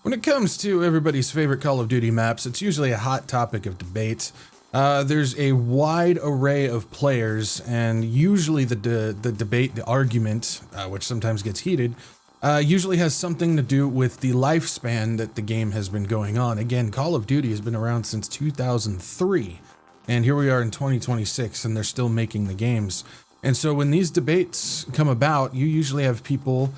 When it comes to everybody's favorite Call of Duty maps, it's usually a hot topic of debate. There's a wide array of players, and usually the debate, the argument, which sometimes gets heated, usually has something to do with the lifespan that the game has been going on. Again, Call of Duty has been around since 2003, and here we are in 2026, and they're still making the games. And so when these debates come about, you usually have people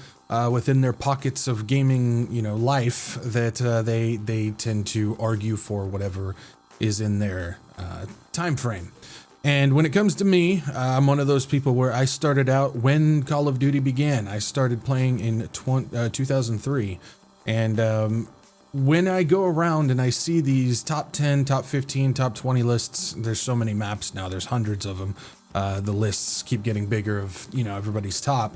within their pockets of gaming, life that they tend to argue for whatever is in their time frame. And when it comes to me, I'm one of those people where I started out when Call of Duty began. I started playing in 2003, and when I go around and I see these top 10, top 15, top 20 lists, there's so many maps now. There's hundreds of them. The lists keep getting bigger of everybody's top.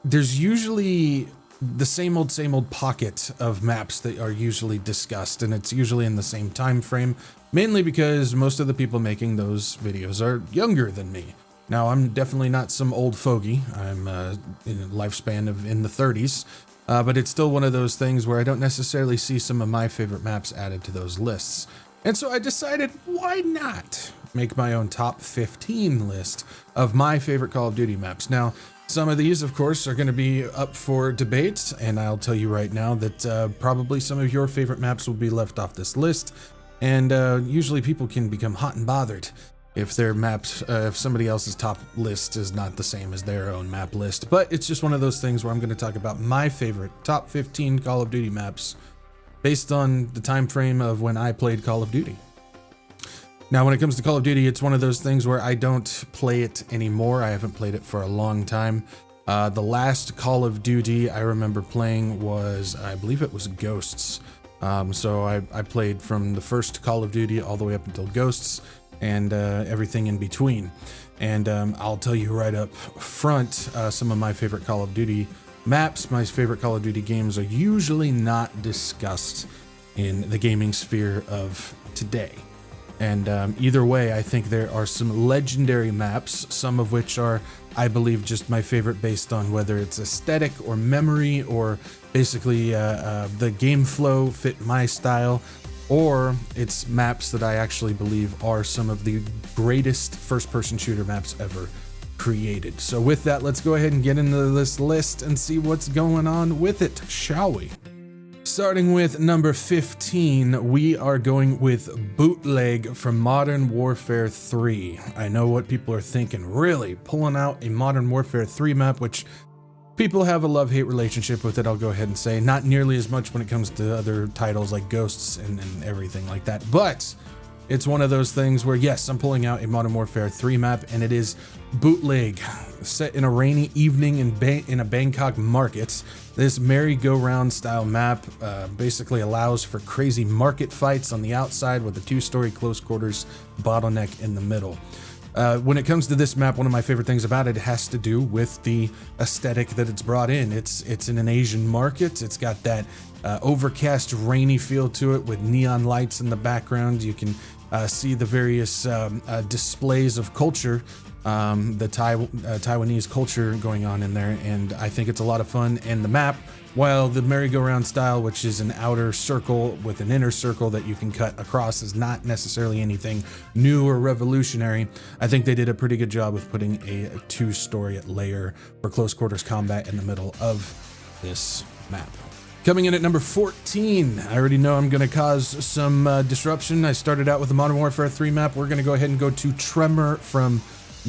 There's usually the same old pocket of maps that are usually discussed, and it's usually in the same time frame, mainly because most of the people making those videos are younger than me. Now, I'm definitely not some old fogey. I'm in a lifespan of in the 30s, but it's still one of those things where I don't necessarily see some of my favorite maps added to those lists. And so I decided, why not make my own top 15 list of my favorite Call of Duty maps? Now, some of these, of course, are going to be up for debate, and I'll tell you right now that probably some of your favorite maps will be left off this list, and usually people can become hot and bothered if their maps, if somebody else's top list is not the same as their own map list. But it's just one of those things where I'm going to talk about my favorite top 15 Call of Duty maps based on the time frame of when I played Call of Duty. Now, when it comes to Call of Duty, it's one of those things where I don't play it anymore. I haven't played it for a long time. The last Call of Duty I remember playing was, I believe it was Ghosts. So I played from the first Call of Duty all the way up until Ghosts and everything in between. And I'll tell you right up front, some of my favorite Call of Duty maps, my favorite Call of Duty games are usually not discussed in the gaming sphere of today. And either way, I think there are some legendary maps, some of which are, I believe, just my favorite based on whether it's aesthetic or memory or basically the game flow fit my style, or it's maps that I actually believe are some of the greatest first-person shooter maps ever created. So with that, let's go ahead and get into this list and see what's going on with it, shall we? Starting with number 15, we are going with Bootleg from Modern Warfare 3. I know what people are thinking, really? Pulling out a Modern Warfare 3 map, which people have a love-hate relationship with it, I'll go ahead and say. Not nearly as much when it comes to other titles like Ghosts and everything like that, but it's one of those things where, yes, I'm pulling out a Modern Warfare 3 map, and it is Bootleg, set in a rainy evening in a Bangkok market. This merry-go-round style map basically allows for crazy market fights on the outside with a two-story close quarters bottleneck in the middle. When it comes to this map, one of my favorite things about it has to do with the aesthetic that it's brought in. It's in an Asian market. It's got that overcast, rainy feel to it with neon lights in the background. You can see the various displays of culture, the Taiwanese culture going on in there, and I think it's a lot of fun. And the map, while the merry-go-round style, which is an outer circle with an inner circle that you can cut across, is not necessarily anything new or revolutionary, I think they did a pretty good job of putting a two-story layer for close quarters combat in the middle of this map. Coming in at number 14, I already know I'm going to cause some disruption. I started out with the Modern Warfare 3 map. We're going to go ahead and go to Tremor from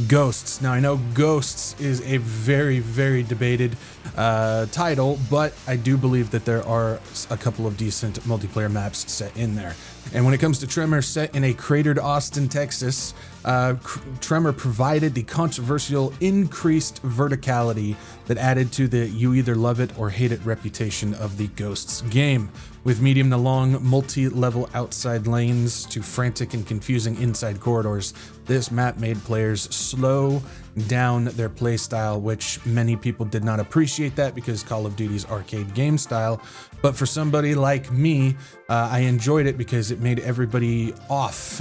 Ghosts. Now, I know Ghosts is a very, very debated title, but I do believe that there are a couple of decent multiplayer maps set in there. And when it comes to Tremor, set in a cratered Austin, Texas, Tremor provided the controversial increased verticality that added to the you either love it or hate it reputation of the Ghosts game. With medium to long, multi-level outside lanes to frantic and confusing inside corridors, this map made players slow down their play style, which many people did not appreciate that because Call of Duty's arcade game style. But for somebody like me, I enjoyed it because it made everybody off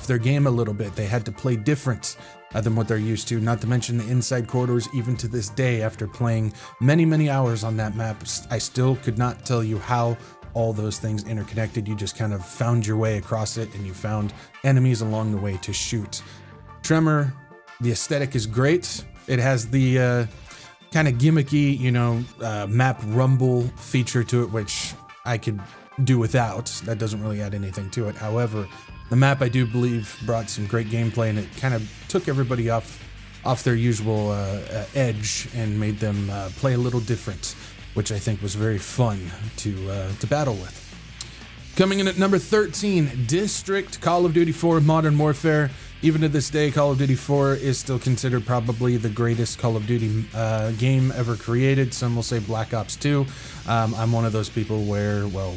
their game a little bit. They had to play different than what they're used to, not to mention the inside corridors. Even to this day, after playing many hours on that map, I still could not tell you how all those things interconnected. You just kind of found your way across it, and you found enemies along the way to shoot. Tremor, the aesthetic is great. It has the kind of gimmicky, map rumble feature to it, which I could do without. That doesn't really add anything to it. However, the map, I do believe, brought some great gameplay, and it kind of took everybody off their usual edge and made them play a little different, which I think was very fun to battle with. Coming in at number 13, District, Call of Duty 4 Modern Warfare. Even to this day, Call of Duty 4 is still considered probably the greatest Call of Duty game ever created. Some will say Black Ops 2. I'm one of those people where, well,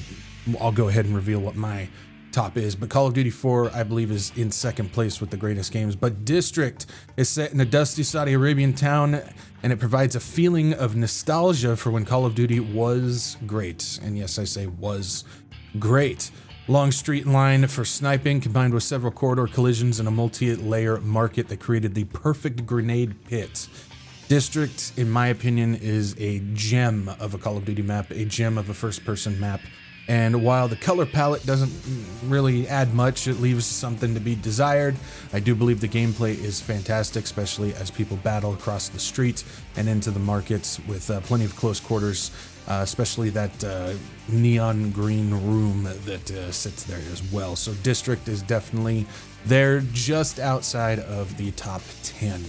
I'll go ahead and reveal what my top is, but Call of Duty 4, I believe, is in second place with the greatest games. But District is set in a dusty Saudi Arabian town, and it provides a feeling of nostalgia for when Call of Duty was great. And yes, I say was great. Long street line for sniping, combined with several corridor collisions and a multi-layer market that created the perfect grenade pit. District, in my opinion, is a gem of a Call of Duty map, a gem of a first-person map. And while the color palette doesn't really add much, it leaves something to be desired. I do believe the gameplay is fantastic, especially as people battle across the street and into the markets with plenty of close quarters, especially that neon green room that sits there as well. So District is definitely there, just outside of the top 10.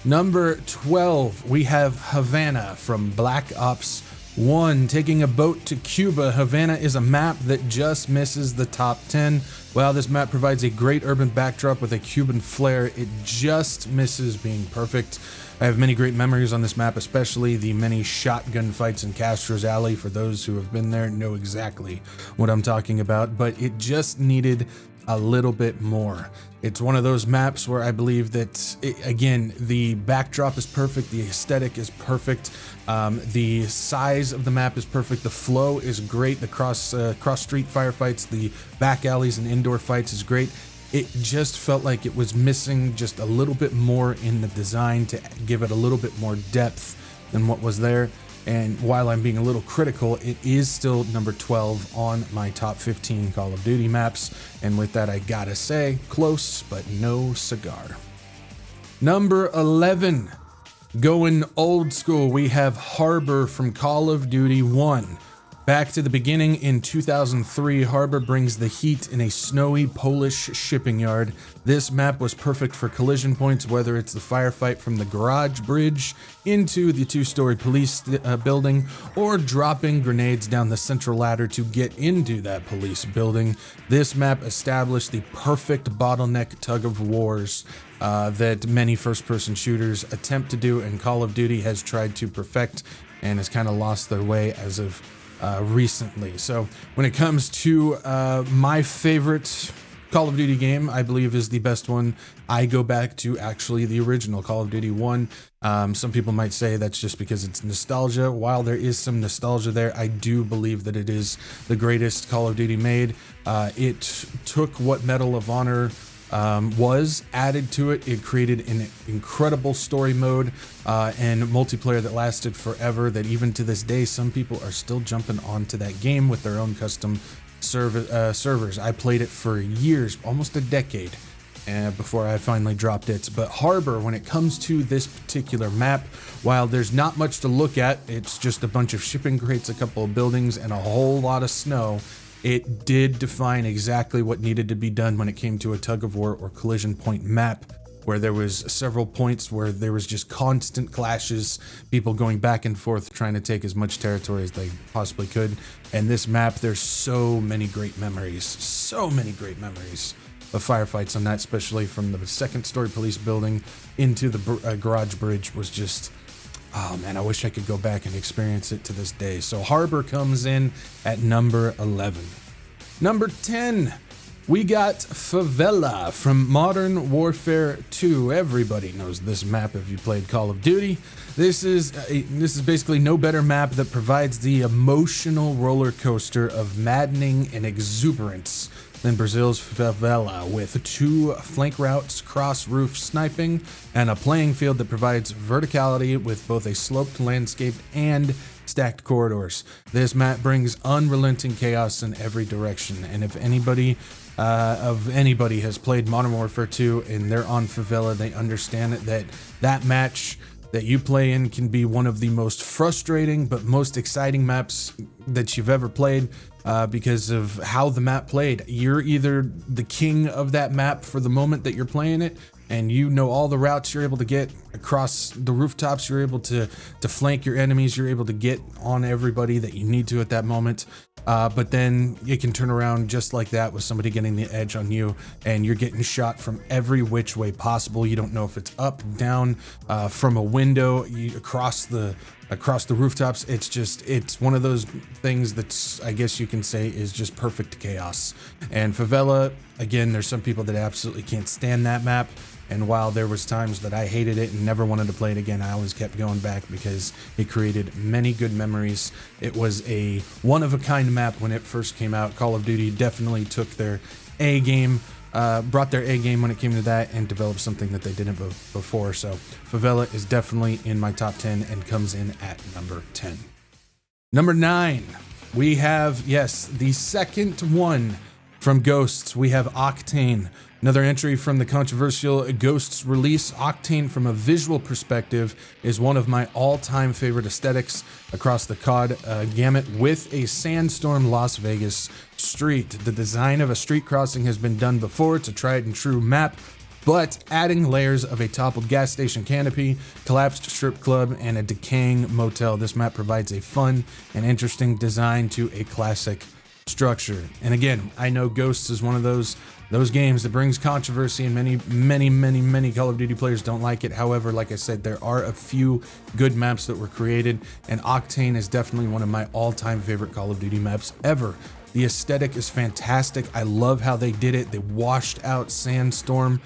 Number 12, we have Havana from Black Ops 1. Taking a boat to Cuba, Havana is a map that just misses the top 10. While this map provides a great urban backdrop with a Cuban flair, it just misses being perfect. I have many great memories on this map, especially the many shotgun fights in Castro's Alley. For those who have been there, know exactly what I'm talking about, but it just needed a little bit more. It's one of those maps where I believe that, again, the backdrop is perfect, the aesthetic is perfect, the size of the map is perfect, the flow is great, the cross-street firefights, the back alleys and indoor fights is great. It just felt like it was missing just a little bit more in the design to give it a little bit more depth than what was there. And while I'm being a little critical, it is still number 12 on my top 15 Call of Duty maps. And with that, I gotta say, close, but no cigar. Number 11, going old school, we have Harbor from Call of Duty 1. Back to the beginning in 2003, Harbor brings the heat in a snowy Polish shipping yard. This map was perfect for collision points, whether it's the firefight from the garage bridge into the two-story police building, or dropping grenades down the central ladder to get into that police building. This map established the perfect bottleneck tug of wars that many first-person shooters attempt to do, and Call of Duty has tried to perfect and has kind of lost their way as of recently. So when it comes to my favorite Call of Duty game, I believe is the best one, I go back to actually the original Call of Duty 1. Some people might say that's just because it's nostalgia. While there is some nostalgia there, I do believe that it is the greatest Call of Duty made. It took what Medal of Honor was added to it. It created an incredible story mode and multiplayer that lasted forever, that even to this day some people are still jumping onto that game with their own custom servers. I played it for years, almost a decade, before I finally dropped it. But Harbor, when it comes to this particular map, while there's not much to look at, it's just a bunch of shipping crates, a couple of buildings, and a whole lot of snow. It did define exactly what needed to be done when it came to a tug of war or collision point map, where there was several points where there was just constant clashes, people going back and forth trying to take as much territory as they possibly could. And this map, there's so many great memories of firefights on that, especially from the second story police building into the garage bridge. Was just, oh man, I wish I could go back and experience it to this day. So Harbor comes in at number 11. Number 10, We got Favela from Modern Warfare 2. Everybody knows this map if you played Call of Duty. This is basically no better map that provides the emotional roller coaster of maddening and exuberance than Brazil's Favela, with 2 flank routes, cross roof sniping, and a playing field that provides verticality with both a sloped landscape and stacked corridors. This map brings unrelenting chaos in every direction, and if anybody has played Modern Warfare 2 and they're on Favela, they understand that match that you play in can be one of the most frustrating but most exciting maps that you've ever played, because of how the map played. You're either the king of that map for the moment that you're playing it, and you know all the routes you're able to get across the rooftops, you're able to flank your enemies, you're able to get on everybody that you need to at that moment. But then it can turn around just like that with somebody getting the edge on you, and you're getting shot from every which way possible. You don't know if it's up, down, from a window, across the rooftops. It's one of those things that's, I guess you can say, is just perfect chaos. And Favela, again, there's some people that absolutely can't stand that map. And while there was times that I hated it and never wanted to play it again, I always kept going back because it created many good memories. It was a one-of-a-kind map when it first came out. Call of Duty definitely took their A game, brought their A game when it came to that, and developed something that they didn't before. So Favela is definitely in my top 10 and comes in at number 10. Number 9, we have, yes, the second one from Ghosts. We have Octane. Another entry from the controversial Ghosts release. Octane, from a visual perspective, is one of my all-time favorite aesthetics across the COD gamut, with a Sandstorm Las Vegas street. The design of a street crossing has been done before. It's a tried and true map, but adding layers of a toppled gas station canopy, collapsed strip club, and a decaying motel, this map provides a fun and interesting design to a classic structure. And again, I know Ghosts is one of those games that brings controversy, and many Call of Duty players don't like it. However, like I said, there are a few good maps that were created, and Octane is definitely one of my all-time favorite Call of Duty maps ever. The aesthetic is fantastic. I love how they did it. They washed out Sandstorm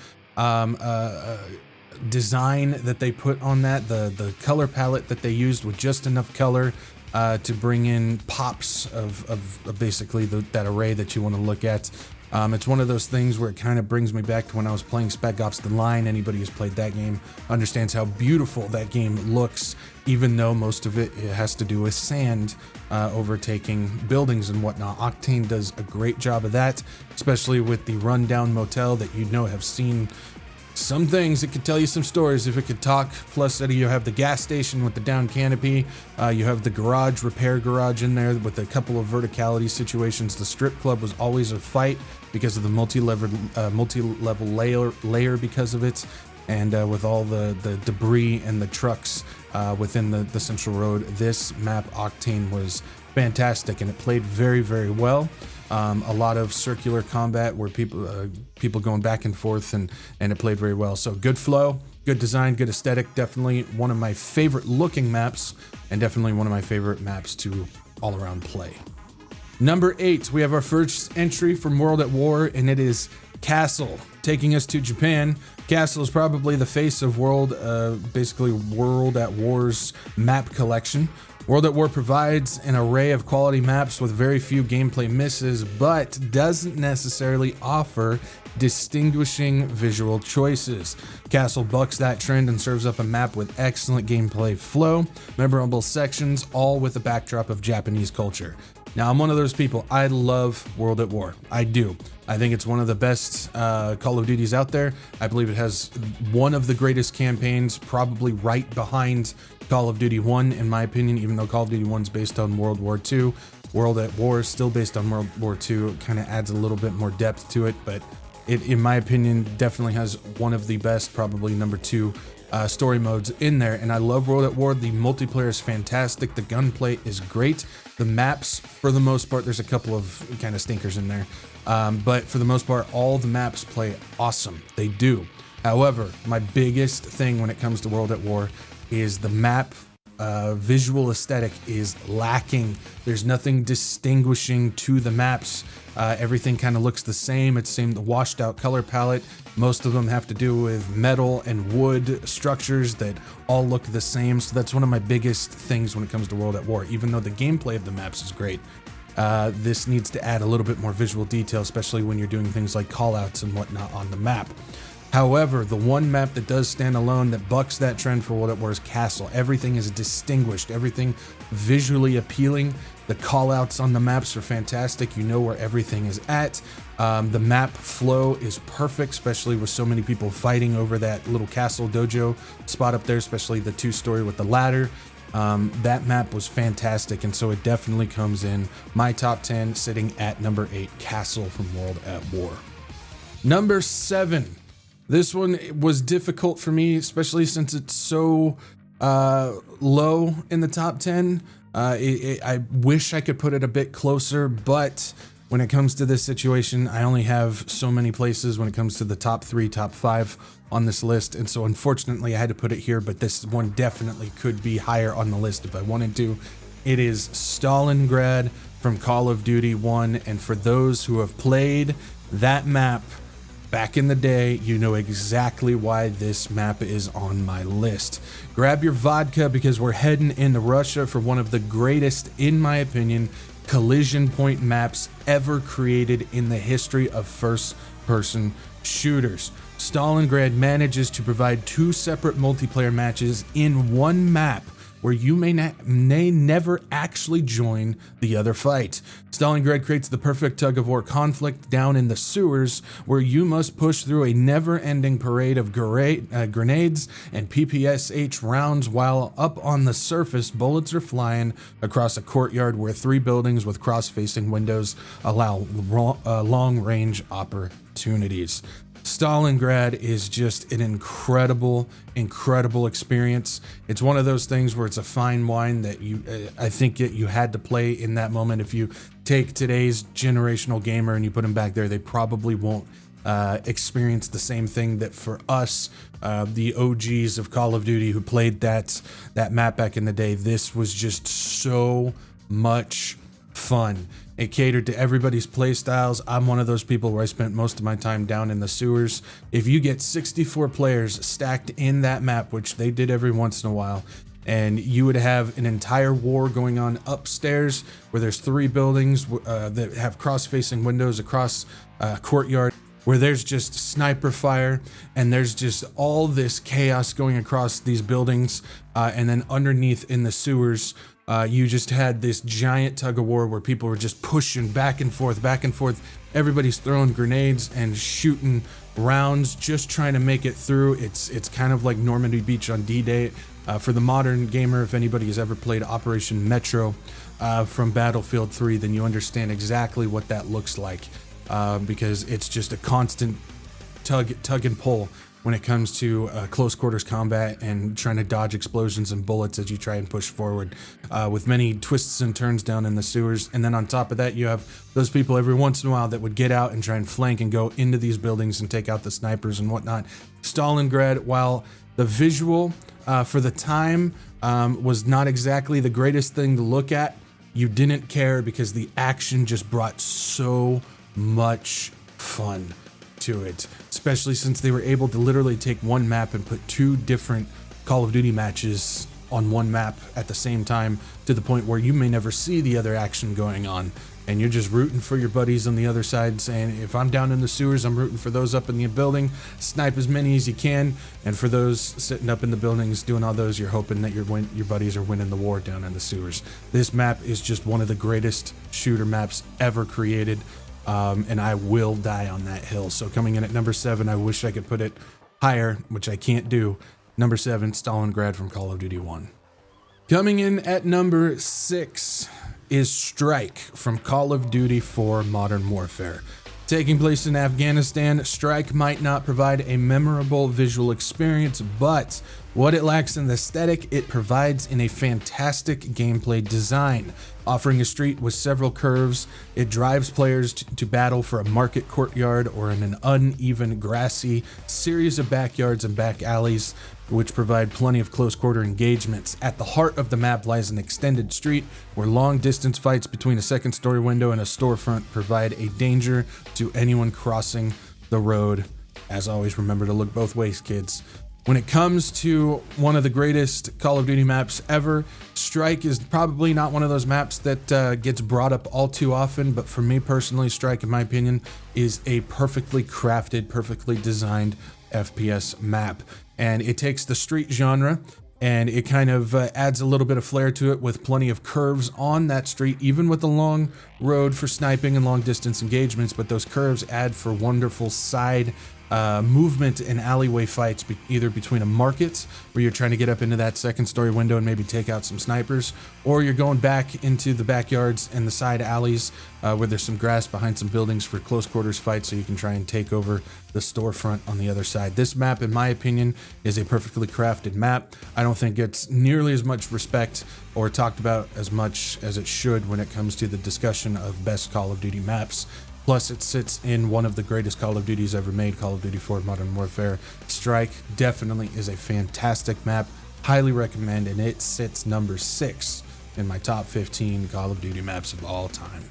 design that they put on that, the color palette that they used with just enough color to bring in pops of basically that array that you want to look at. It's one of those things where it kind of brings me back to when I was playing Spec Ops: The Line. Anybody who's played that game understands how beautiful that game looks, even though most of it has to do with sand overtaking buildings and whatnot. Octane does a great job of that, especially with the rundown motel that have seen some things. It could tell you some stories if it could talk. Plus, you have the gas station with the down canopy. You have the repair garage in there with a couple of verticality situations. The strip club was always a fight because of the multi-level layer because of it, and with all the debris and the trucks within the central road. This map, Octane, was fantastic, and it played very, very well. A lot of circular combat where people going back and forth, and it played very well. So good flow, good design, good aesthetic. Definitely one of my favorite looking maps, and definitely one of my favorite maps to all around play. Number 8, we have our first entry from World at War, and it is Castle, taking us to Japan. Castle is probably the face of basically World at War's map collection. World at War provides an array of quality maps with very few gameplay misses, but doesn't necessarily offer distinguishing visual choices. Castle bucks that trend and serves up a map with excellent gameplay flow, memorable sections, all with a backdrop of Japanese culture. Now, I'm one of those people. I love World at War. I do. I think it's one of the best Call of Duties out there. I believe it has one of the greatest campaigns, probably right behind Call of Duty 1, in my opinion, even though Call of Duty 1 is based on World War II. World at War is still based on World War II. It kind of adds a little bit more depth to it, but it, in my opinion, definitely has one of the best, probably number 2, story modes in there. And I love World at War. The multiplayer is fantastic. The gunplay is great. The maps, for the most part, there's a couple of kind of stinkers in there, but for the most part, all the maps play awesome. They do. However, my biggest thing when it comes to World at War is the map visual aesthetic is lacking. There's nothing distinguishing to the maps. Everything kind of looks the same. It's the washed out color palette. Most of them have to do with metal and wood structures that all look the same. So that's one of my biggest things when it comes to World at War. Even though the gameplay of the maps is great, this needs to add a little bit more visual detail, especially when you're doing things like callouts and whatnot on the map. However, the one map that does stand alone that bucks that trend for World at War is Castle. Everything is distinguished, everything visually appealing. The callouts on the maps are fantastic. You know where everything is at. The map flow is perfect, especially with so many people fighting over that little castle dojo spot up there, especially the 2-story with the ladder. That map was fantastic, and so it definitely comes in my top 10, sitting at number 8, Castle from World at War. Number 7. This one was difficult for me, especially since it's so low in the top 10. I wish I could put it a bit closer, but when it comes to this situation, I only have so many places when it comes to the top 3, top 5 on this list. And so unfortunately I had to put it here, but this one definitely could be higher on the list if I wanted to. It is Stalingrad from Call of Duty 1. And for those who have played that map back in the day, you know exactly why this map is on my list. Grab your vodka because we're heading into Russia for one of the greatest, in my opinion, collision point maps ever created in the history of first-person shooters. Stalingrad manages to provide 2 separate multiplayer matches in one map where you may never actually join the other fight. Stalingrad creates the perfect tug-of-war conflict down in the sewers, where you must push through a never-ending parade of grenades and PPSH rounds, while up on the surface, bullets are flying across a courtyard where 3 buildings with cross-facing windows allow long-range opportunities. Stalingrad is just an incredible experience. It's one of those things where it's a fine wine that I think that you had to play in that moment. If you take today's generational gamer and you put them back there, they probably won't experience the same thing that for us, the OGs of Call of Duty who played that map back in the day. This was just so much fun. It catered to everybody's play styles. I'm one of those people where I spent most of my time down in the sewers. If you get 64 players stacked in that map, which they did every once in a while, and you would have an entire war going on upstairs where there's 3 buildings that have cross-facing windows across a courtyard, where there's just sniper fire and there's just all this chaos going across these buildings, and then underneath in the sewers, you just had this giant tug of war where people were just pushing back and forth. Everybody's throwing grenades and shooting rounds, just trying to make it through. It's kind of like Normandy Beach on D-Day. For the modern gamer, if anybody has ever played Operation Metro from Battlefield 3, then you understand exactly what that looks like, because it's just a constant tug and pull when it comes to close quarters combat and trying to dodge explosions and bullets as you try and push forward, with many twists and turns down in the sewers. And then on top of that, you have those people every once in a while that would get out and try and flank and go into these buildings and take out the snipers and whatnot. Stalingrad, while the visual for the time was not exactly the greatest thing to look at, you didn't care because the action just brought so much fun to it, especially since they were able to literally take one map and put 2 different Call of Duty matches on one map at the same time, to the point where you may never see the other action going on, and you're just rooting for your buddies on the other side, saying, if I'm down in the sewers, I'm rooting for those up in the building, snipe as many as you can, and for those sitting up in the buildings doing all those, you're hoping that your buddies are winning the war down in the sewers. This map is just one of the greatest shooter maps ever created. And I will die on that hill. So coming in at number 7, I wish I could put it higher, which I can't do. Number 7, Stalingrad from Call of Duty 1. Coming in at number 6 is Strike from Call of Duty 4 Modern Warfare. Taking place in Afghanistan, Strike might not provide a memorable visual experience, but What it lacks in the aesthetic, it provides in a fantastic gameplay design. Offering a street with several curves, it drives players to battle for a market courtyard or in an uneven, grassy series of backyards and back alleys, which provide plenty of close-quarter engagements. At the heart of the map lies an extended street where long-distance fights between a second-story window and a storefront provide a danger to anyone crossing the road. As always, remember to look both ways, kids. When it comes to one of the greatest Call of Duty maps ever, Strike is probably not one of those maps that gets brought up all too often, but for me personally, Strike, in my opinion, is a perfectly crafted, perfectly designed FPS map. And it takes the street genre and it kind of adds a little bit of flair to it with plenty of curves on that street, even with the long road for sniping and long distance engagements, but those curves add for wonderful side movement in alleyway fights, either between a market where you're trying to get up into that second story window and maybe take out some snipers, or you're going back into the backyards and the side alleys where there's some grass behind some buildings for close quarters fights, so you can try and take over the storefront on the other side. This map, in my opinion, is a perfectly crafted map. I don't think it's nearly as much respect or talked about as much as it should when it comes to the discussion of best Call of Duty maps. Plus, it sits in one of the greatest Call of Duties ever made, Call of Duty 4 Modern Warfare. Strike definitely is a fantastic map. Highly recommend, and it sits number 6 in my top 15 Call of Duty maps of all time.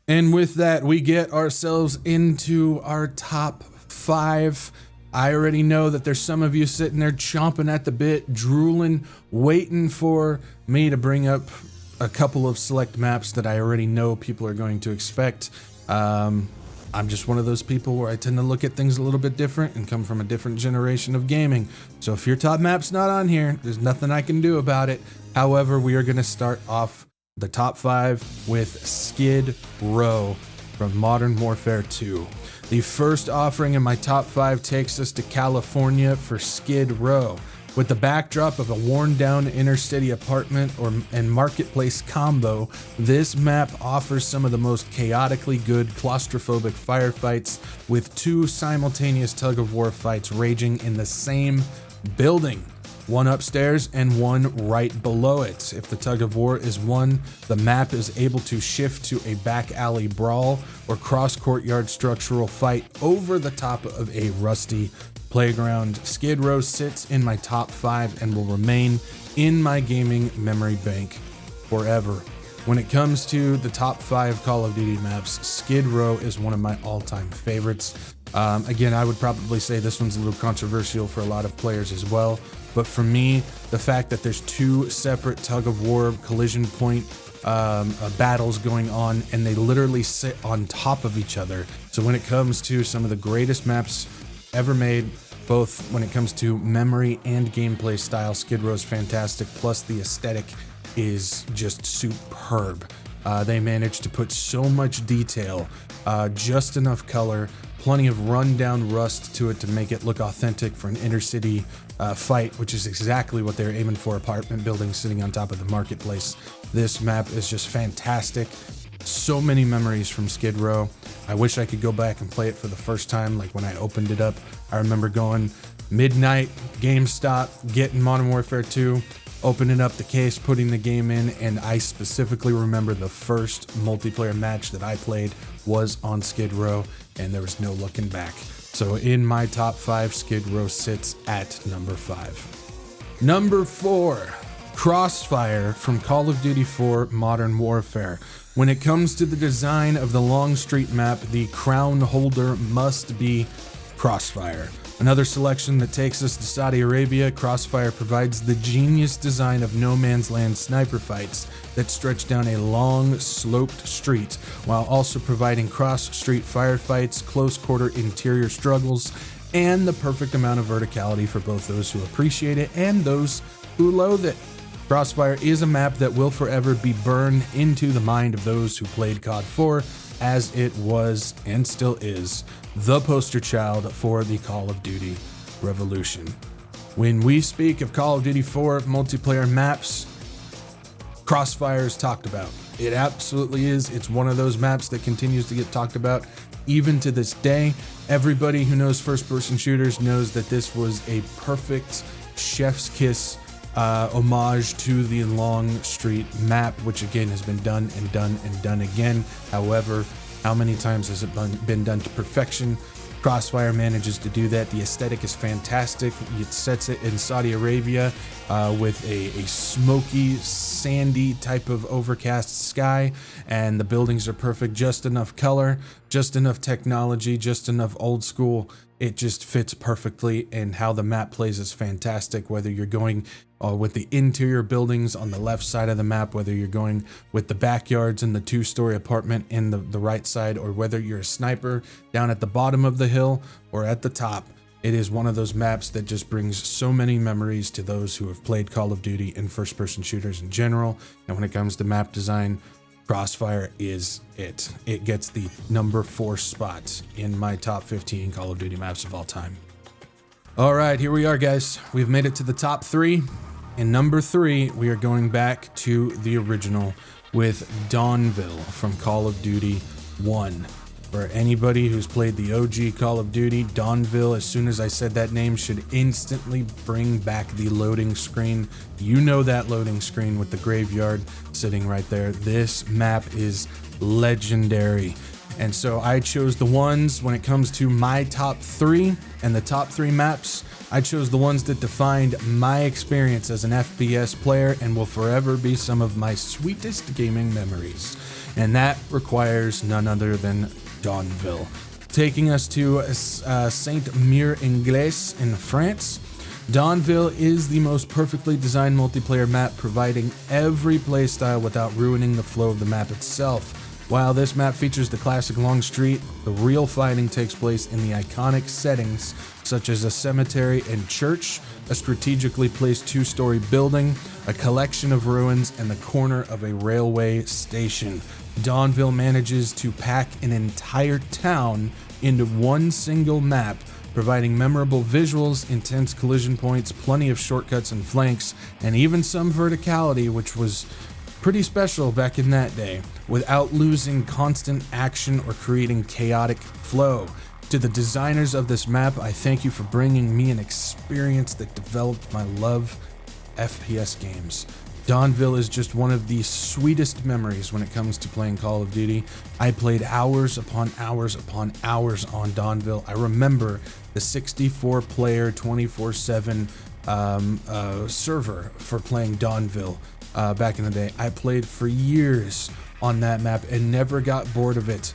And with that, we get ourselves into our top 5. I already know that there's some of you sitting there chomping at the bit, drooling, waiting for me to bring up a couple of select maps that I already know people are going to expect. I'm just one of those people where I tend to look at things a little bit different and come from a different generation of gaming. So if your top map's not on here, there's nothing I can do about it. However, we are going to start off the top 5 with Skid Row from Modern Warfare 2. The first offering in my top 5 takes us to California for Skid Row. With the backdrop of a worn-down inner-city apartment and marketplace combo, this map offers some of the most chaotically good claustrophobic firefights, with 2 simultaneous tug-of-war fights raging in the same building. One upstairs and one right below it. If the tug-of-war is won, the map is able to shift to a back alley brawl or cross-courtyard structural fight over the top of a rusty playground. Skid Row sits in my top 5 and will remain in my gaming memory bank forever. When it comes to the top 5 Call of Duty maps, Skid Row is one of my all-time favorites. Again, I would probably say this one's a little controversial for a lot of players as well, but for me, the fact that there's 2 separate tug-of-war collision point battles going on, and they literally sit on top of each other. So when it comes to some of the greatest maps ever made, both when it comes to memory and gameplay style, Skid Row is fantastic. Plus, the aesthetic is just superb. They managed to put so much detail, just enough color, plenty of rundown rust to it to make it look authentic for an inner city fight, which is exactly what they're aiming for. Apartment buildings sitting on top of the marketplace. This map is just fantastic. So many memories from Skid Row. I wish I could go back and play it for the first time, like when I opened it up. I remember going midnight, GameStop, getting Modern Warfare 2, opening up the case, putting the game in, and I specifically remember the first multiplayer match that I played was on Skid Row, and there was no looking back. So in my top 5, Skid Row sits at number 5. Number 4, Crossfire from Call of Duty 4 Modern Warfare. When it comes to the design of the Long Street map, the crown holder must be Crossfire. Another selection that takes us to Saudi Arabia, Crossfire provides the genius design of no man's land sniper fights that stretch down a long, sloped street, while also providing cross-street firefights, close-quarter interior struggles, and the perfect amount of verticality for both those who appreciate it and those who loathe it. Crossfire is a map that will forever be burned into the mind of those who played COD 4, as it was, and still is, the poster child for the Call of Duty revolution. When we speak of Call of Duty 4 multiplayer maps, Crossfire is talked about. It absolutely is. It's one of those maps that continues to get talked about even to this day. Everybody who knows first-person shooters knows that this was a perfect chef's kiss homage to the Longstreet map, which again has been done and done and done again. However, how many times has it been done to perfection? Crossfire manages to do that. The aesthetic is fantastic. It sets it in Saudi Arabia with a smoky, sandy type of overcast sky, and the buildings are perfect. Just enough color, just enough technology, just enough old school. It just fits perfectly, and how the map plays is fantastic. Whether you're going with the interior buildings on the left side of the map, whether you're going with the backyards and the two-story apartment in the right side, or whether you're a sniper down at the bottom of the hill or at the top, it is one of those maps that just brings so many memories to those who have played Call of Duty and first-person shooters in general. And when it comes to map design, Crossfire is it. It gets the number 4 spot in my top 15 Call of Duty maps of all time. All right, here we are, guys. We've made it to the top 3. In number 3, we are going back to the original with Dawnville from Call of Duty 1. For anybody who's played the OG Call of Duty, Dawnville, as soon as I said that name, should instantly bring back the loading screen. You know that loading screen with the graveyard sitting right there. This map is legendary. And so I chose the ones, when it comes to my top 3 and the top 3 maps, I chose the ones that defined my experience as an FPS player and will forever be some of my sweetest gaming memories. And that requires none other than Dawnville. Taking us to Saint-Mire-Ingles in France, Dawnville is the most perfectly designed multiplayer map, providing every playstyle without ruining the flow of the map itself. While this map features the classic Longstreet, the real fighting takes place in the iconic settings such as a cemetery and church, a strategically placed 2-story building, a collection of ruins, and the corner of a railway station. Dawnville manages to pack an entire town into one single map, providing memorable visuals, intense collision points, plenty of shortcuts and flanks, and even some verticality, which was pretty special back in that day, without losing constant action or creating chaotic flow. To the designers of this map, I thank you for bringing me an experience that developed my love FPS games. Dawnville is just one of the sweetest memories when it comes to playing Call of Duty. I played hours upon hours upon hours on Dawnville. I remember the 64-player 24/7 server for playing Dawnville back in the day. I played for years on that map and never got bored of it.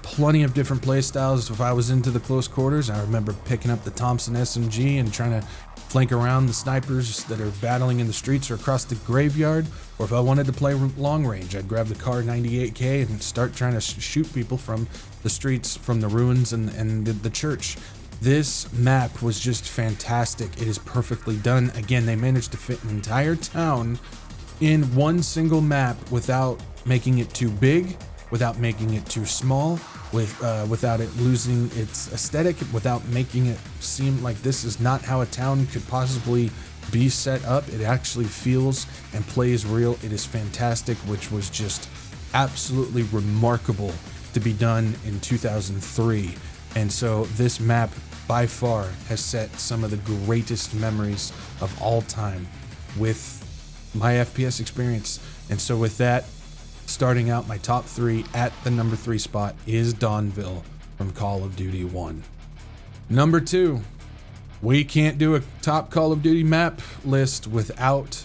Plenty of different play styles. If I was into the close quarters, I remember picking up the Thompson SMG and trying to flank around the snipers that are battling in the streets or across the graveyard. Or if I wanted to play long range, I'd grab the Kar 98K and start trying to shoot people from the streets, from the ruins and the church. This map was just fantastic. It is perfectly done. Again, they managed to fit an entire town in one single map without making it too big, without making it too small, without it losing its aesthetic, without making it seem like this is not how a town could possibly be set up. It actually feels and plays real. It is fantastic, which was just absolutely remarkable to be done in 2003. And so this map by far has set some of the greatest memories of all time with my FPS experience. And so with that, starting out my top 3 at the number 3 spot is Dawnville from Call of Duty 1. Number 2, we can't do a top Call of Duty map list without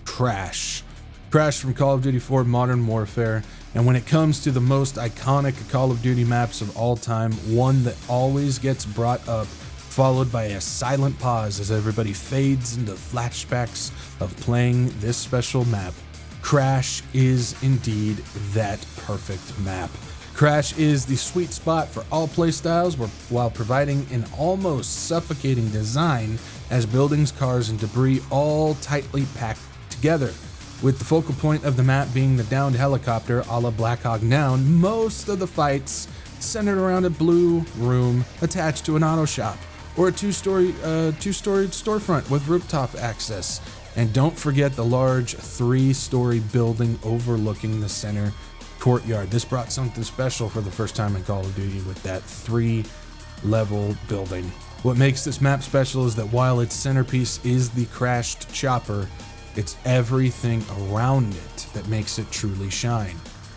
Crash. Crash from Call of Duty 4 Modern Warfare. And when it comes to the most iconic Call of Duty maps of all time, one that always gets brought up, followed by a silent pause as everybody fades into flashbacks of playing this special map, Crash is indeed that perfect map. Crash is the sweet spot for all playstyles while providing an almost suffocating design as buildings, cars, and debris all tightly packed together. With the focal point of the map being the downed helicopter a la Black Hawk Down, most of the fights centered around a blue room attached to an auto shop or a two-story storefront with rooftop access. And don't forget the large 3-story building overlooking the center courtyard. This brought something special for the first time in Call of Duty with that 3-level building. What makes this map special is that while its centerpiece is the crashed chopper, it's everything around it that makes it truly shine.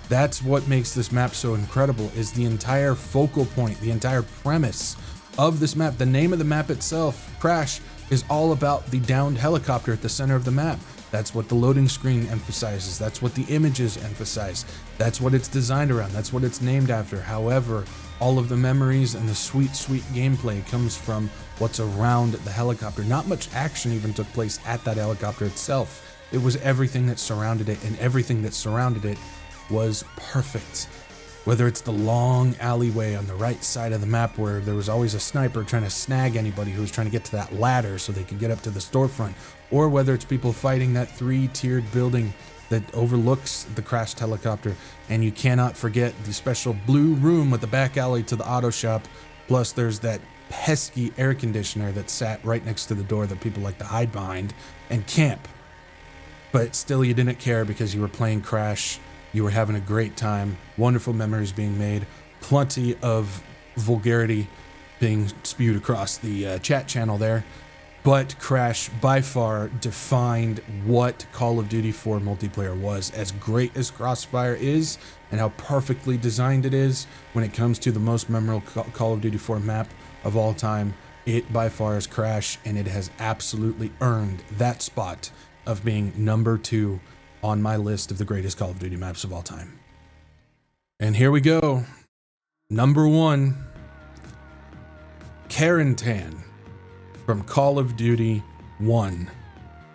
That's what makes this map so incredible, is the entire focal point, the entire premise of this map. The name of the map itself, Crash, is all about the downed helicopter at the center of the map. That's what the loading screen emphasizes. That's what the images emphasize. That's what it's designed around. That's what it's named after. However, all of the memories and the sweet, sweet gameplay comes from what's around the helicopter. Not much action even took place at that helicopter itself. It was everything that surrounded it, and everything that surrounded it was perfect. Whether it's the long alleyway on the right side of the map where there was always a sniper trying to snag anybody who was trying to get to that ladder so they could get up to the storefront, or whether it's people fighting that 3-tiered building that overlooks the crashed helicopter, and you cannot forget the special blue room with the back alley to the auto shop, plus there's that pesky air conditioner that sat right next to the door that people like to hide behind and camp. But still you didn't care because you were playing Crash. You were having a great time, wonderful memories being made, plenty of vulgarity being spewed across the chat channel there. But Crash by far defined what Call of Duty 4 multiplayer was. As great as Crossfire is and how perfectly designed it is when it comes to the most memorable Call of Duty 4 map of all time, it by far is Crash, and it has absolutely earned that spot of being number 2 on my list of the greatest Call of Duty maps of all time. And here we go. Number 1, Carentan from Call of Duty 1.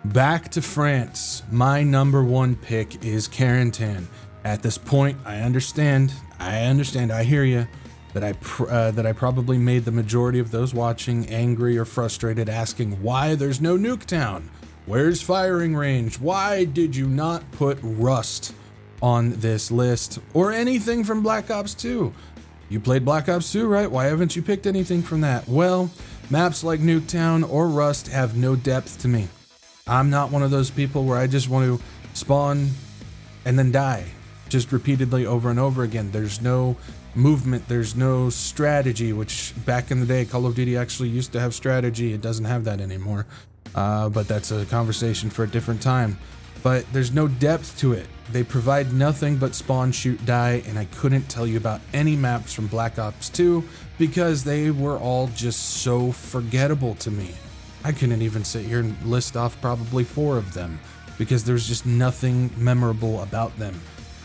Back to France. My number 1 pick is Carentan. At this point, I understand, I hear you, that I probably made the majority of those watching angry or frustrated, asking why there's no Nuketown. Where's firing range? Why did you not put Rust on this list or anything from Black Ops 2? You played Black Ops 2, right? Why haven't you picked anything from that? Well, maps like Nuketown or Rust have no depth to me. I'm not one of those people where I just want to spawn and then die just repeatedly over and over again. There's no movement, there's no strategy, which back in the day, Call of Duty actually used to have strategy. It doesn't have that anymore. But that's a conversation for a different time. But there's no depth to it. They provide nothing but spawn, shoot, die, and I couldn't tell you about any maps from Black Ops 2 because they were all just so forgettable to me. I couldn't even sit here and list off probably 4 of them because there's just nothing memorable about them.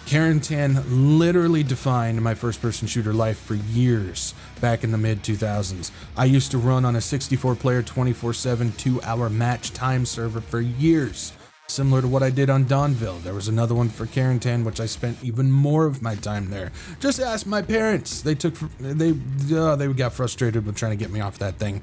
Carentan literally defined my first-person shooter life for years back in the mid-2000s. I used to run on a 64-player 24/7 2-hour match time server for years, similar to what I did on Dawnville. There was another one for Carentan, which I spent even more of my time there. Just ask my parents. They got frustrated with trying to get me off that thing.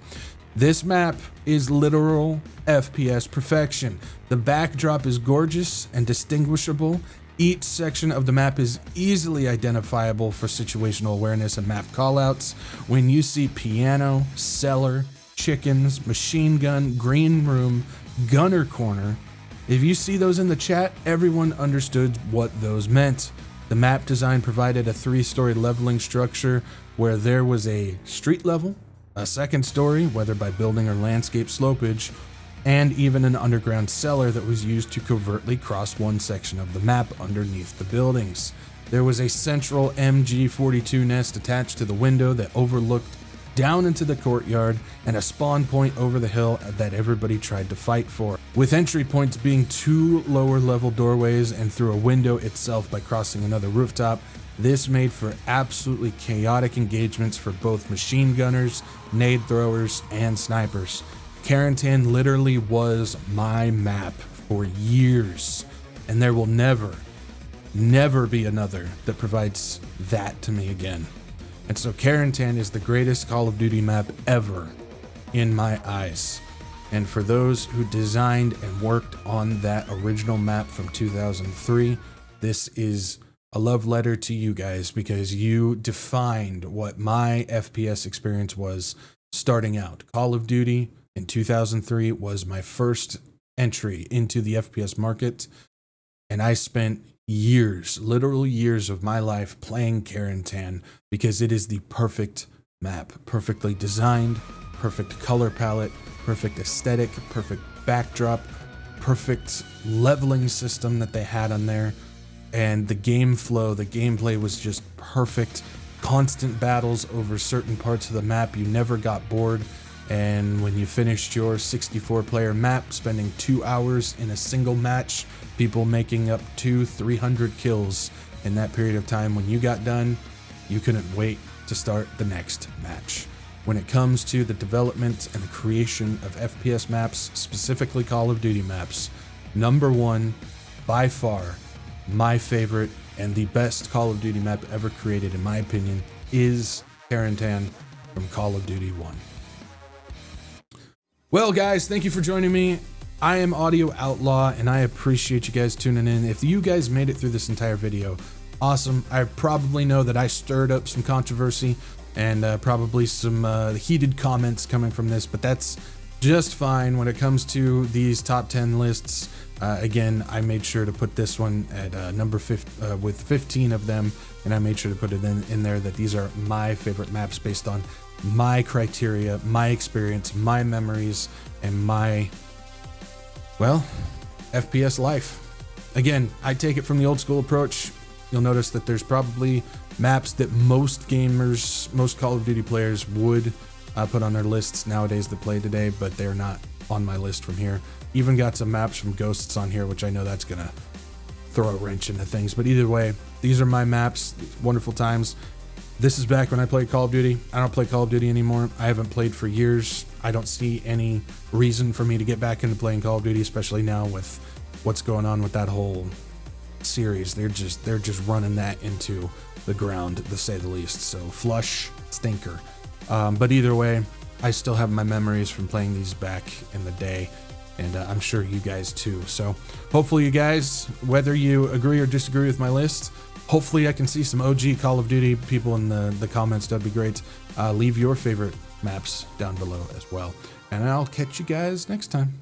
This map is literal FPS perfection. The backdrop is gorgeous and distinguishable. Each section of the map is easily identifiable for situational awareness and map callouts. When you see piano, cellar, chickens, machine gun, green room, gunner corner, if you see those in the chat, everyone understood what those meant. The map design provided a 3-story leveling structure where there was a street level, a second story, whether by building or landscape slopage, and even an underground cellar that was used to covertly cross one section of the map underneath the buildings. There was a central MG42 nest attached to the window that overlooked down into the courtyard, and a spawn point over the hill that everybody tried to fight for, with entry points being 2 lower level doorways and through a window itself by crossing another rooftop. This made for absolutely chaotic engagements for both machine gunners, nade throwers, and snipers. Carentan literally was my map for years, and there will never be another that provides that to me again. And so Carentan is the greatest Call of Duty map ever in my eyes. And for those who designed and worked on that original map from 2003, this is a love letter to you guys because you defined what my FPS experience was starting out. Call of Duty in 2003 was my first entry into the FPS market, and I spent years, literal years of my life playing Carentan because it is the perfect map, perfectly designed, perfect color palette, perfect aesthetic, perfect backdrop, perfect leveling system that they had on there. And the game flow, the gameplay was just perfect. Constant battles over certain parts of the map. You never got bored. And when you finished your 64-player map, spending 2 hours in a single match, people making up 200-300 kills in that period of time, when you got done, you couldn't wait to start the next match. When it comes to the development and the creation of FPS maps, specifically Call of Duty maps, number one, by far, my favorite and the best Call of Duty map ever created, in my opinion, is Tarantan from Call of Duty 1. Well, guys, thank you for joining me. I am Audio Outlaw, and I appreciate you guys tuning in. If you guys made it through this entire video, awesome. I probably know that I stirred up some controversy and probably some heated comments coming from this, but that's just fine when it comes to these top 10 lists. Again, I made sure to put this one at number 5 with 15 of them, and I made sure to put it in there that these are my favorite maps based on my criteria, my experience, my memories, and my, well, FPS life. Again, I take it from the old school approach. You'll notice that there's probably maps that most gamers, most Call of Duty players would put on their lists nowadays that play today, but they're not on my list from here. Even got some maps from Ghosts on here, which I know that's gonna throw a wrench into things, but either way, these are my maps. Wonderful times. This is back when I played Call of Duty. I don't play Call of Duty anymore. I haven't played for years. I don't see any reason for me to get back into playing Call of Duty, especially now with what's going on with that whole series. They're just running that into the ground, to say the least. So flush, stinker. But either way, I still have my memories from playing these back in the day, and I'm sure you guys too. So hopefully you guys, whether you agree or disagree with my list, hopefully I can see some OG Call of Duty people in the comments. That'd be great. Leave your favorite maps down below as well, and I'll catch you guys next time.